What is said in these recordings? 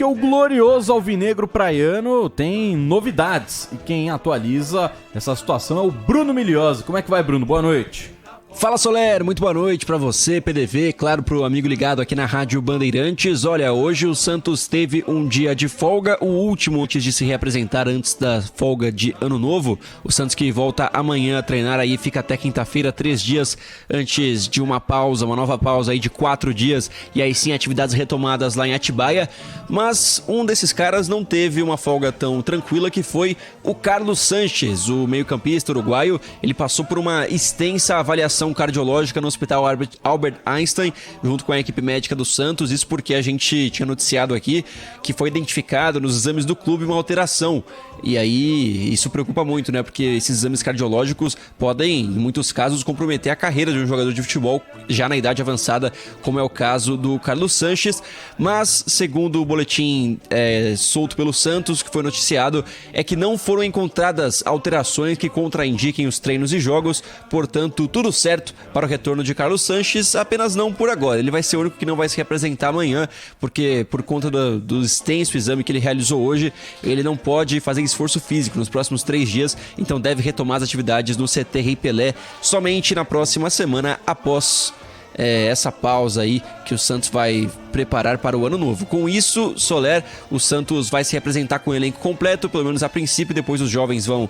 o glorioso alvinegro praiano tem novidades. E quem atualiza essa situação é o Bruno Milhiosi. Como é que vai, Bruno? Boa noite. Fala, Soler, muito boa noite pra você, PDV, claro, pro amigo ligado aqui na Rádio Bandeirantes. Olha, hoje o Santos teve um dia de folga, o último antes de se reapresentar antes da folga de Ano Novo. O Santos que volta amanhã a treinar aí, fica até quinta-feira, 3 dias antes de uma pausa, uma nova pausa aí de 4 dias, e aí sim atividades retomadas lá em Atibaia. Mas um desses caras não teve uma folga tão tranquila, que foi o Carlos Sanches, o meio-campista uruguaio. Ele passou por uma extensa avaliação cardiológica no Hospital Albert Einstein, junto com a equipe médica do Santos. Isso porque a gente tinha noticiado aqui que foi identificado nos exames do clube uma alteração. E aí isso preocupa muito, né? Porque esses exames cardiológicos podem, em muitos casos, comprometer a carreira de um jogador de futebol já na idade avançada, como é o caso do Carlos Sanches. Mas, segundo o boletim solto pelo Santos, que foi noticiado, é que não foram encontradas alterações que contraindiquem os treinos e jogos. Portanto, tudo certo para o retorno de Carlos Sanches, apenas não por agora. Ele vai ser o único que não vai se representar amanhã, porque por conta do extenso exame que ele realizou hoje, ele não pode fazer esforço físico nos próximos 3 dias, então deve retomar as atividades no CT Rei Pelé somente na próxima semana, após essa pausa aí que o Santos vai preparar para o Ano Novo. Com isso, Soler, o Santos vai se representar com o elenco completo, pelo menos a princípio. Depois os jovens vão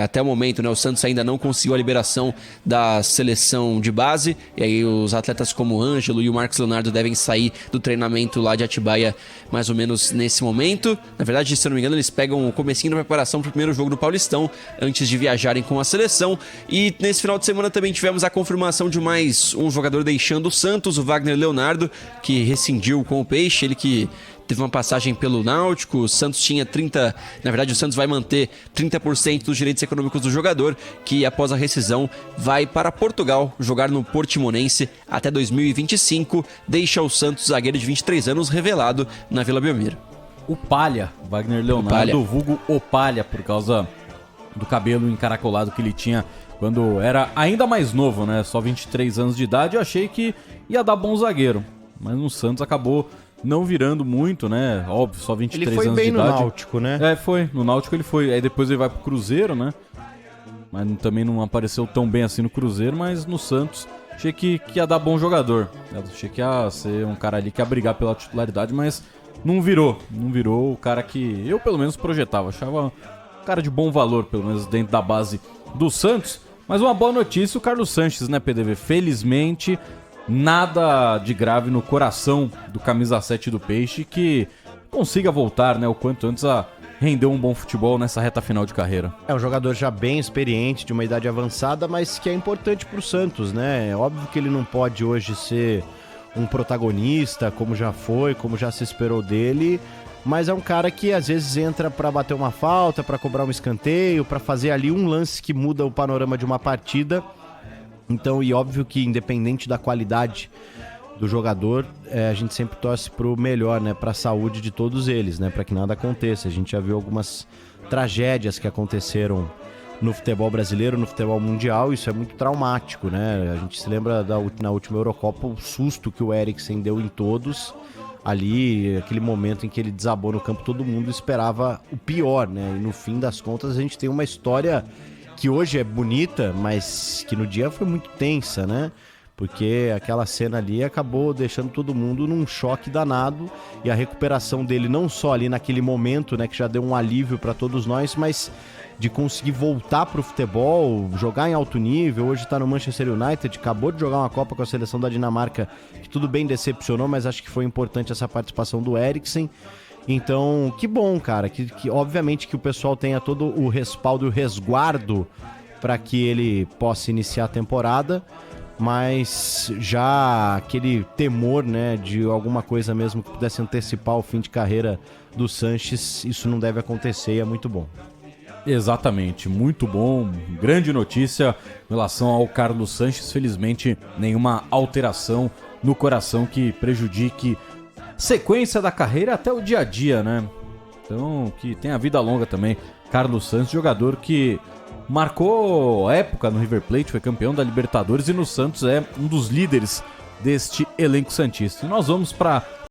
até o momento, né? O Santos ainda não conseguiu a liberação da seleção de base, e aí os atletas como o Ângelo e o Marcos Leonardo devem sair do treinamento lá de Atibaia mais ou menos nesse momento. Na verdade, se eu não me engano, eles pegam o comecinho da preparação para o primeiro jogo do Paulistão antes de viajarem com a seleção. E nesse final de semana também tivemos a confirmação de mais um jogador deixando o Santos, o Wagner Leonardo, que rescindiu com o Peixe. Ele que teve uma passagem pelo Náutico. O Santos tinha 30%, na verdade o Santos vai manter 30% dos direitos econômicos do jogador, que após a rescisão vai para Portugal jogar no Portimonense até 2025, deixa o Santos, zagueiro de 23 anos, revelado na Vila Belmiro. O Palha, Wagner Leonardo, o vulgo O Palha, por causa do cabelo encaracolado que ele tinha quando era ainda mais novo, né? Só 23 anos de idade. Eu achei que ia dar bom zagueiro, mas no Santos acabou não virando muito, né? Óbvio, só 23 anos de idade. Ele foi bem no Náutico, né? Foi. No Náutico ele foi. Aí depois ele vai pro Cruzeiro, né? Mas também não apareceu tão bem assim no Cruzeiro, mas no Santos achei que ia dar bom jogador. Eu achei que ia ser um cara ali que ia brigar pela titularidade, mas não virou. Não virou o cara que eu, pelo menos, projetava. Achava um cara de bom valor, pelo menos dentro da base do Santos. Mas uma boa notícia, o Carlos Sanches, né, PDV? Felizmente, nada de grave no coração do camisa 7 do Peixe, que consiga voltar, né, o quanto antes a render um bom futebol nessa reta final de carreira. É um jogador já bem experiente, de uma idade avançada, mas que é importante pro Santos, né? É óbvio que ele não pode hoje ser um protagonista, como já foi, como já se esperou dele, mas é um cara que às vezes entra pra bater uma falta, pra cobrar um escanteio, pra fazer ali um lance que muda o panorama de uma partida. Então, e óbvio que independente da qualidade do jogador, a gente sempre torce pro melhor, né? Pra saúde de todos eles, né? Pra que nada aconteça. A gente já viu algumas tragédias que aconteceram no futebol brasileiro, no futebol mundial. Isso é muito traumático, né? A gente se lembra na última Eurocopa, o susto que o Eriksen deu em todos. Ali, aquele momento em que ele desabou no campo, todo mundo esperava o pior, né? E no fim das contas a gente tem uma história que hoje é bonita, mas que no dia foi muito tensa, né? Porque aquela cena ali acabou deixando todo mundo num choque danado, e a recuperação dele não só ali naquele momento, né, que já deu um alívio para todos nós, mas de conseguir voltar pro futebol, jogar em alto nível. Hoje tá no Manchester United, acabou de jogar uma Copa com a seleção da Dinamarca, que tudo bem decepcionou, mas acho que foi importante essa participação do Eriksen. Então, que bom, cara, que obviamente que o pessoal tenha todo o respaldo e o resguardo para que ele possa iniciar a temporada, mas já aquele temor, né, de alguma coisa mesmo que pudesse antecipar o fim de carreira do Sanches, isso não deve acontecer e é muito bom. Exatamente, muito bom, grande notícia em relação ao Carlos Sanches. Felizmente, nenhuma alteração no coração que prejudique a sequência da carreira até o dia a dia, né? Então, que tenha vida longa também. Carlos Sanches, jogador que marcou época no River Plate, foi campeão da Libertadores e no Santos é um dos líderes deste elenco santista. E nós vamos para